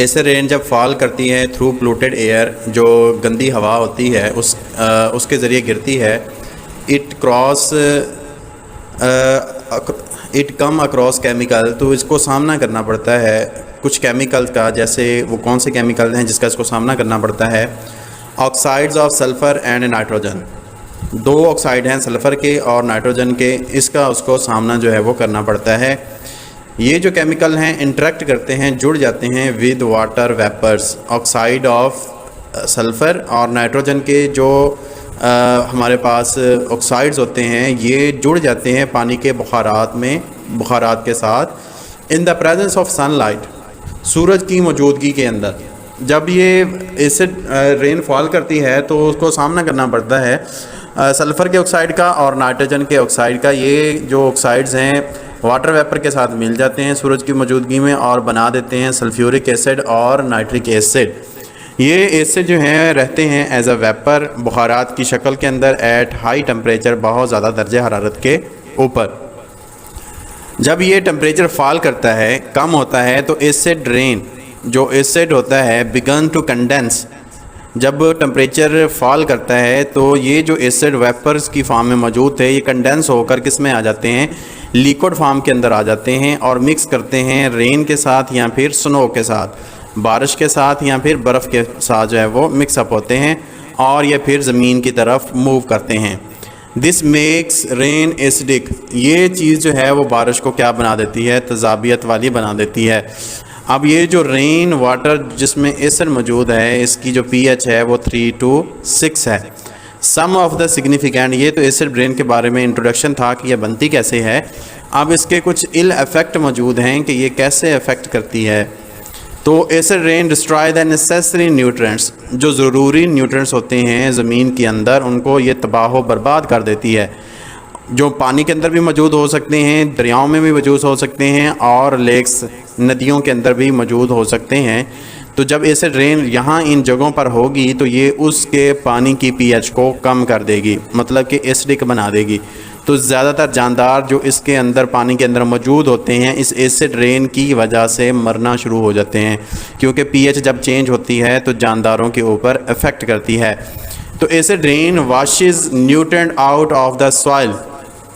ऐसे रेन जब फॉल करती है थ्रू पोल्यूटेड एयर, जो गंदी हवा होती है उसके ज़रिए गिरती है, इट कम अक्रॉस केमिकल, तो इसको सामना करना पड़ता है कुछ केमिकल का। जैसे वो कौन से केमिकल हैं जिसका इसको सामना करना पड़ता है? Oxides of sulphur and nitrogen. दो ऑक्साइड हैं सल्फ़र के और नाइट्रोजन के, इसका उसको सामना जो है वो करना पड़ता है। ये जो केमिकल हैं इंटरेक्ट करते हैं, जुड़ जाते हैं with water vapours. Oxide of sulphur और नाइट्रोजन के जो हमारे पास ऑक्साइड्स होते हैं ये जुड़ जाते हैं पानी के बुखारात के साथ in the presence of sunlight, सूरज की मौजूदगी के अंदर। जब ये एसिड रेन फॉल करती है तो उसको सामना करना पड़ता है सल्फ़र के ऑक्साइड का और नाइट्रोजन के ऑक्साइड का। ये जो ऑक्साइड्स हैं वाटर वेपर के साथ मिल जाते हैं सूरज की मौजूदगी में और बना देते हैं सल्फ्यूरिक एसिड और नाइट्रिक एसिड। ये एसिड जो हैं रहते हैं एज अ वेपर बुखारात की शक्ल के अंदर एट हाई टेम्परेचर, बहुत ज़्यादा दर्जे हरारत के ऊपर। जब ये टेम्परेचर फॉल करता है, कम होता है, तो एसिड रेन जो एसिड होता है बिगन टू कंडेंस। जब टेम्परेचर फॉल करता है तो ये जो एसिड वेपर्स की फॉर्म में मौजूद थे ये कंडेंस होकर किस में आ जाते हैं? लिक्विड फॉर्म के अंदर आ जाते हैं और मिक्स करते हैं रेन के साथ या फिर स्नो के साथ, बारिश के साथ या फिर बर्फ़ के साथ जो है वो मिक्सअप होते हैं और ये फिर ज़मीन की तरफ मूव करते हैं। This makes rain acidic. ये चीज़ जो है वो बारिश को क्या बना देती है? तेज़ाबियत वाली बना देती है। अब ये जो रेन वाटर जिसमें एसिड मौजूद है इसकी जो pH है वो 3 to 6 है। सम ऑफ द सिग्निफिकेंट, ये तो एसिड रेन के बारे में इंट्रोडक्शन था कि यह बनती कैसे है। अब इसके कुछ इल इफ़ेक्ट मौजूद हैं कि ये कैसे अफेक्ट करती है। तो acid rain destroy the necessary nutrients, जो ज़रूरी न्यूट्रिएंट्स होते हैं ज़मीन के अंदर उनको ये तबाह बर्बाद कर देती है, जो पानी के अंदर भी मौजूद हो सकते हैं, दरियाओं में भी मौजूद हो सकते हैं और लेक्स नदियों के अंदर भी मौजूद हो सकते हैं। तो जब एसिड रेन यहाँ इन जगहों पर होगी तो ये उसके पानी की pH को कम कर देगी, मतलब कि एसिडिक बना देगी। तो ज़्यादातर जानदार जो इसके अंदर पानी के अंदर मौजूद होते हैं इस एसिड रेन की वजह से मरना शुरू हो जाते हैं, क्योंकि pH जब चेंज होती है तो जानदारों के ऊपर अफेक्ट करती है। तो acid rain washes nutrient out of the soil,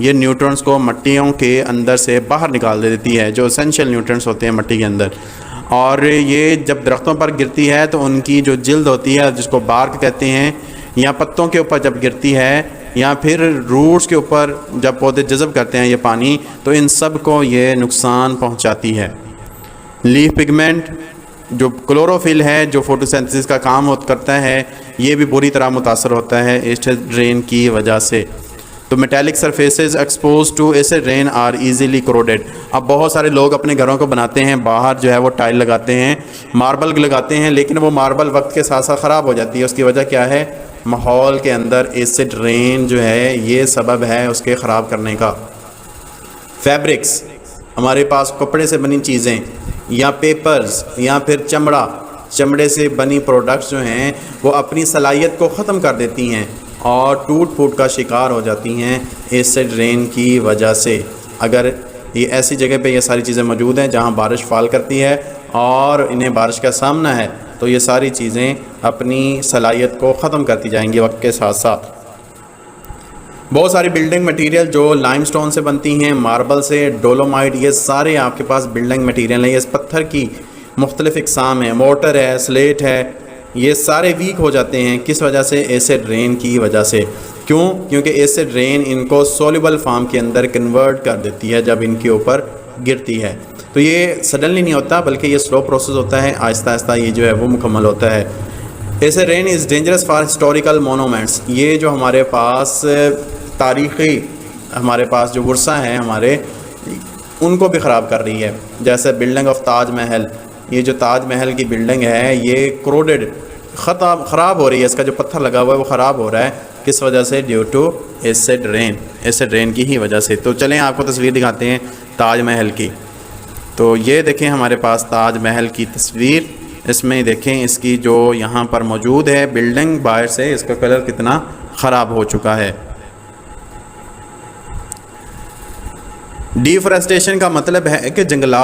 ये न्यूट्रिएंट्स को मट्टियों के अंदर से बाहर निकाल देती है, जो एसेंशियल न्यूट्रिएंट्स होते हैं मट्टी के अंदर। और ये जब दरख्तों पर गिरती है तो उनकी जो जिल्द होती है जिसको बार्क कहते हैं, या पत्तों के ऊपर जब गिरती है या फिर रूट्स के ऊपर जब पौधे जज़ब करते हैं ये पानी, तो इन सब को ये नुकसान पहुंचाती है। लीफ पिगमेंट जो क्लोरोफिल है जो फोटोसिंथेसिस का काम करता है ये भी बुरी तरह मुतासर होता है एसिड रेन की वजह से। तो metallic surfaces expose to acid rain are easily corroded. अब बहुत सारे लोग अपने घरों को बनाते हैं, बाहर जो है वो टाइल लगाते हैं, मार्बल लगाते हैं, लेकिन वो मार्बल वक्त के साथ साथ ख़राब हो जाती है। उसकी वजह क्या है? माहौल के अंदर एसिड रेन जो है ये सबब है उसके ख़राब करने का। फैब्रिक्स, हमारे पास कपड़े से बनी चीज़ें या पेपर्स या फिर चमड़े से बनी प्रोडक्ट्स जो हैं वो अपनी सलाहियत को ख़त्म कर देती हैं और टूट फूट का शिकार हो जाती हैं एसिड रेन की वजह से। अगर ये ऐसी जगह पे ये सारी चीज़ें मौजूद हैं जहाँ बारिश फॉल करती है और इन्हें बारिश का सामना है तो ये सारी चीज़ें अपनी सलाहियत को ख़त्म करती जाएंगी वक्त के साथ साथ। बहुत सारी बिल्डिंग मटेरियल जो लाइमस्टोन से बनती हैं, मार्बल से, डोलोमाइट, ये सारे आपके पास बिल्डिंग मटेरियल हैं। ये इस पत्थर की मुख्तलिफ़ इक़साम है, मोटर है, स्लेट है, ये सारे वीक हो जाते हैं। किस वजह से? एसिड रेन की वजह से। क्यों? क्योंकि एसिड रेन इनको सोल्यूबल फॉर्म के अंदर कन्वर्ट कर देती है जब इनके ऊपर गिरती है। तो ये सडनली नहीं होता बल्कि ये स्लो प्रोसेस होता है, आहिस्ता आहिस्ता ये जो है वो मुकम्मल होता है। Acid rain is dangerous for historical monuments. ये जो हमारे पास तारीख़ी हमारे पास जो वर्सा हैं हमारे, उनको भी ख़राब कर रही है। जैसे बिल्डिंग ऑफ ताज महल, ये जो ताज महल की बिल्डिंग है ये क्रोडेड ख़राब हो रही है, इसका जो पत्थर लगा हुआ है वो ख़राब हो रहा है। किस वजह से? ड्यू टू एसिड रेन की ही वजह से। तो चलें आपको तस्वीर दिखाते हैं ताज महल की। तो ये देखें हमारे पास ताज महल की तस्वीर, इसमें देखें इसकी जो यहाँ पर मौजूद है बिल्डिंग बाहर से इसका कलर कितना ख़राब हो चुका है। डिफॉरेस्टेशन का मतलब है कि जंगलात